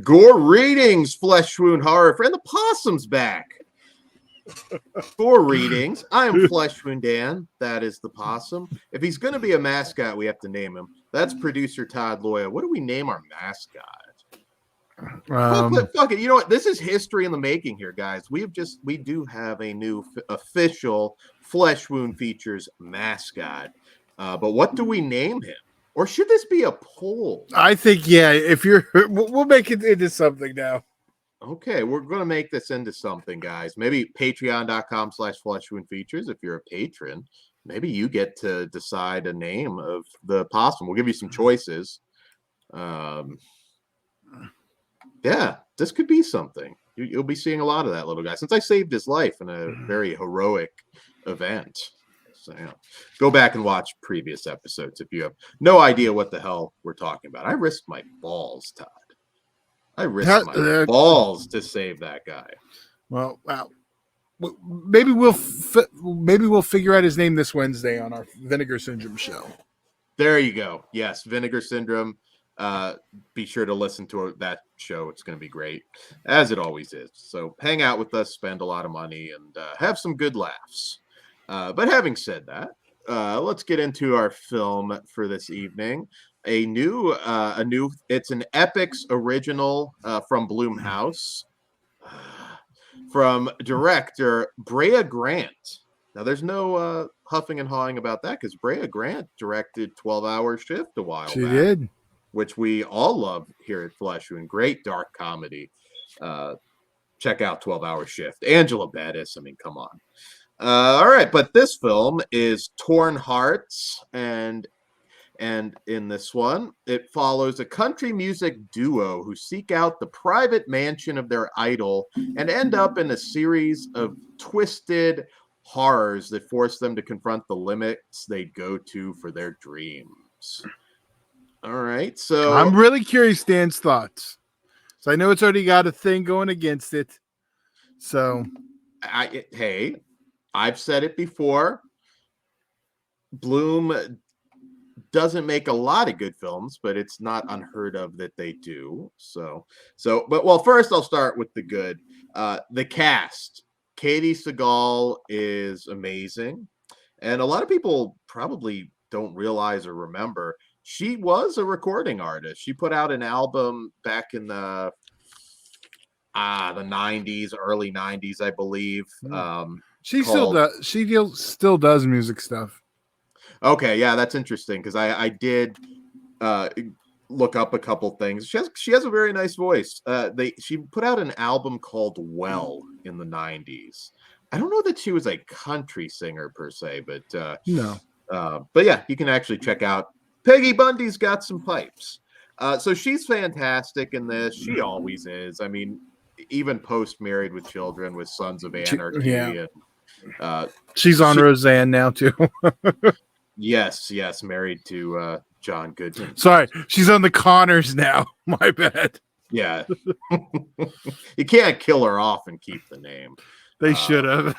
Gore readings, Flesh Wound Horror friend. The possum's back. Gore readings. I am Flesh Wound Dan. That is the possum. If he's going to be a mascot, we have to name him. That's producer Todd Loya. What do we name our mascot? Fuck it. You know what? This is history in the making here, guys. We do have a new official Flesh Wound Features mascot. But what do we name him? Or should this be a poll? I think, we'll make it into something now. Okay, we're going to make this into something, guys. Maybe patreon.com/fleshwoundfeatures. If you're a patron, maybe you get to decide a name of the possum. We'll give you some choices. Yeah, this could be something. You'll be seeing a lot of that little guy since I saved his life in a very heroic event. So, yeah. Go back and watch previous episodes if you have no idea what the hell we're talking about. I risked my balls, Todd. I risked my balls to save that guy. Well, maybe we'll figure out his name this Wednesday on our Vinegar Syndrome show. There you go. Yes, Vinegar Syndrome. Be sure to listen to that show. It's going to be great, as it always is. So hang out with us, spend a lot of money, and have some good laughs. But having said that, let's get into our film for this evening. It's an Epix original from Blumhouse, from director Brea Grant. Now, there's no huffing and hawing about that because Brea Grant directed 12-Hour Shift a while back. She did. Which we all love here at Flesh Wound. Great dark comedy. Check out 12-Hour Shift. Angela Bettis. I mean, come on. All right, but this film is Torn Hearts, and in this one, it follows a country music duo who seek out the private mansion of their idol and end up in a series of twisted horrors that force them to confront the limits they go to for their dreams. All right, so I'm really curious Dan's thoughts. So I know it's already got a thing going against it. So I've said it before. Bloom doesn't make a lot of good films, but it's not unheard of that they do. But first I'll start with the good. The cast. Katey Sagal is amazing. And a lot of people probably don't realize or remember she was a recording artist. She put out an album back in the 90s, early 90s, I believe. She still does music stuff. Okay, yeah, that's interesting because I did look up a couple things. She has a very nice voice. She put out an album called Well in the 90s. I don't know that she was a country singer per se, but no. But yeah, you can actually check out Peggy Bundy's Got Some Pipes. So she's fantastic in this. She always is. I mean, even post Married with Children with Sons of Anarchy. And, she's on Roseanne now too. Yes, married to John Goodman. Sorry, she's on the Connors now. My bad. Yeah. You can't kill her off and keep the name. They should have.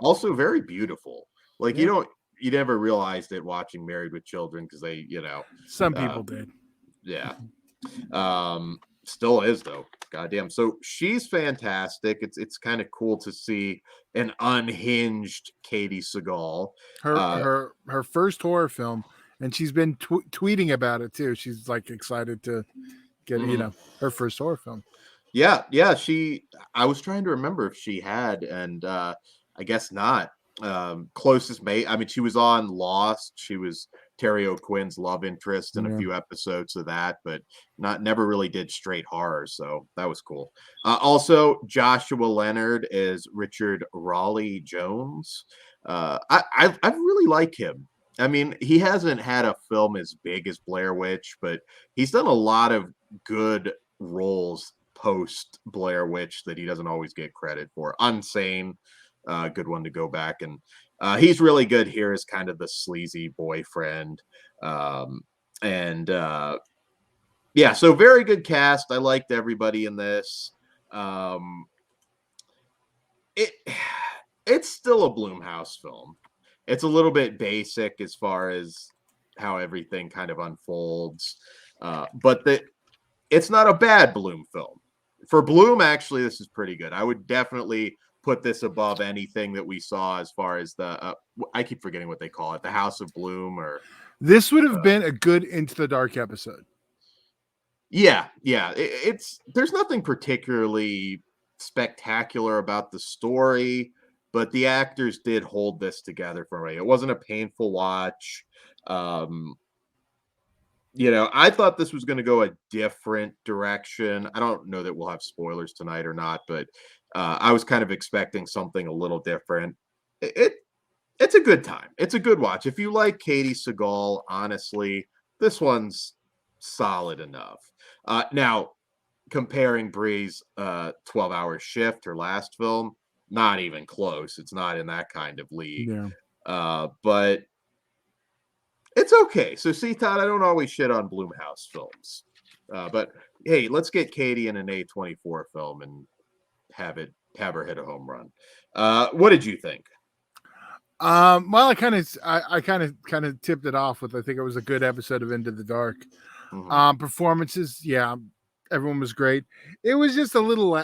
Also very beautiful. Like you never realized it watching Married with Children because they, some people did. Yeah. Still is though. Goddamn. So she's fantastic. It's kind of cool to see an unhinged Katey Sagal. Her first horror film, and she's been tweeting about it too. She's like excited to get her first horror film. Yeah. I was trying to remember if she had, and I guess not. Closest mate. I mean, she was on Lost. She was Terry O'Quinn's love interest in a few episodes of that, but never really did straight horror. So that was cool. Also, Joshua Leonard is Richard Raleigh Jones. I really like him. I mean, he hasn't had a film as big as Blair Witch, but he's done a lot of good roles post Blair Witch that he doesn't always get credit for. Unsane. Good one to go back, and he's really good here as kind of the sleazy boyfriend, so very good cast. I liked everybody in this. It's still a Blumhouse film. It's a little bit basic as far as how everything kind of unfolds, but it's not a bad Bloom film. For Bloom, actually, this is pretty good. I would definitely put this above anything that we saw as far as the I keep forgetting what they call it, the House of Bloom, or this would have been a good Into the Dark episode. Yeah. It's there's nothing particularly spectacular about the story, but the actors did hold this together for me. It wasn't a painful watch. I thought this was going to go a different direction. I don't know that we'll have spoilers tonight or not, but I was kind of expecting something a little different. It's a good time. It's a good watch. If you like Katey Sagal, honestly, this one's solid enough. Now, comparing Bree's 12-hour shift, her last film, not even close. It's not in that kind of league. Yeah. But it's okay. So see, Todd, I don't always shit on Blumhouse films. But hey, let's get Katey in an A24 film and have her hit a home run. What did you think? Well, I kind of tipped it off with, I think it was a good episode of Into the Dark. Mhm. Performances, yeah, everyone was great. It was just a little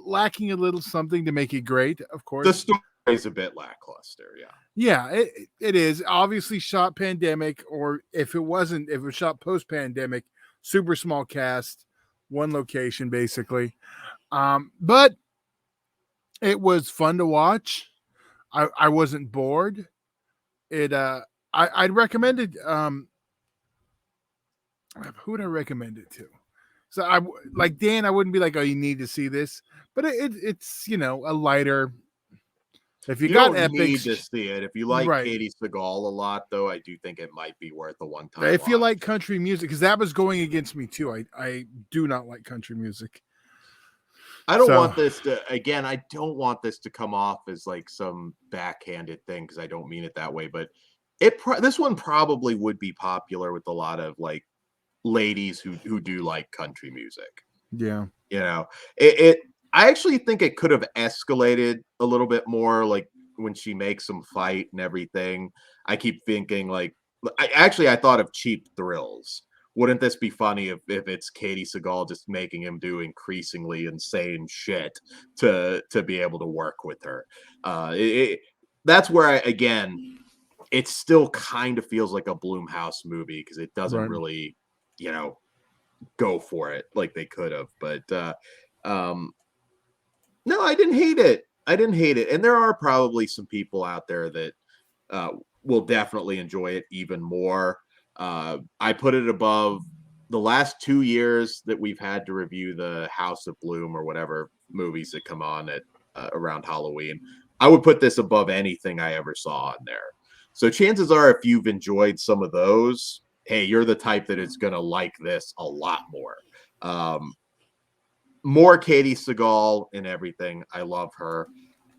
lacking a little something to make it great, of course. The story is a bit lackluster, yeah. Yeah, it is. Obviously shot pandemic, or if it was shot post-pandemic, super small cast, one location basically. But it was fun to watch. I wasn't bored. I'd recommend it. Who would I recommend it to? So I like Dan. I wouldn't be like, oh, you need to see this, but it's a lighter. If you got don't need Epix, to see it. If you like right. Katey Sagal a lot, though, I do think it might be worth a one-time. If you watch. like country music, because that was going against me too. I do not like country music. I don't want this to, again, I don't want this to come off as like some backhanded thing, because I don't mean it that way, but this one probably would be popular with a lot of like ladies who do like country music. Yeah. I actually think it could have escalated a little bit more, like when she makes them fight and everything. I keep thinking like, I thought of Cheap Thrills. Wouldn't this be funny if it's Katey Sagal just making him do increasingly insane shit to be able to work with her? That's where it still kind of feels like a Blumhouse movie, because it doesn't really, go for it like they could have. But no, I didn't hate it. And there are probably some people out there that will definitely enjoy it even more. I put it above the last 2 years that we've had to review the House of Bloom or whatever movies that come on at around Halloween. I would put this above anything I ever saw on there. So chances are, if you've enjoyed some of those, hey, you're the type that is going to like this a lot more. More Katey Sagal and everything. I love her.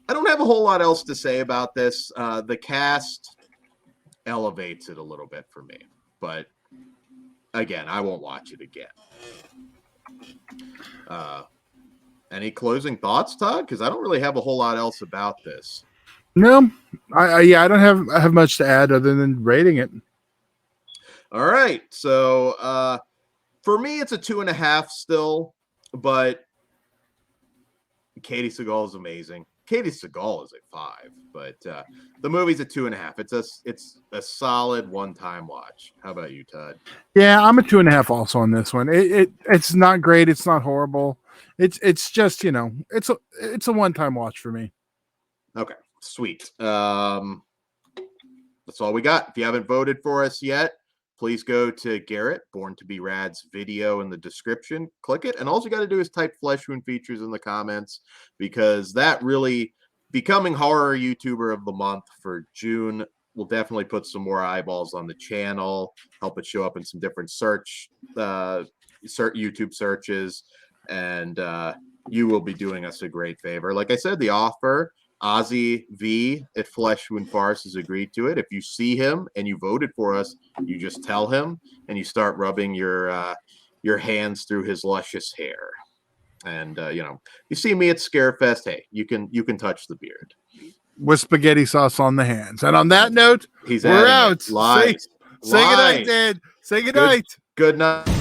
I don't have a whole lot else to say about this. The cast elevates it a little bit for me, but again, I won't watch it again. Any closing thoughts, Todd? Because I don't really have a whole lot else about this. No, I don't have much to add other than rating it. All right, so for me, it's a 2.5 still, but Katey Sagal is amazing. Katey Sagal is a 5, but the movie's a 2.5. It's a solid one-time watch. How about you, Todd? Yeah, I'm a 2.5 also on this one. It's not great. It's not horrible. It's just it's a one-time watch for me. Okay, sweet. That's all we got. If you haven't voted for us yet, please go to Garrett, Born to Be Rad's video in the description. Click it. And all you got to do is type Flesh Wound Features in the comments, because that really, becoming horror YouTuber of the month for June, will definitely put some more eyeballs on the channel, help it show up in some different YouTube searches. And you will be doing us a great favor. Like I said, the offer, Ozzy V at Flesh Wound Farce has agreed to it. If you see him and you voted for us, you just tell him and you start rubbing your hands through his luscious hair. And you see me at Scarefest, hey, you can touch the beard with spaghetti sauce on the hands. And on that note, we're out. Say Say goodnight, Dad. Say goodnight. Good night.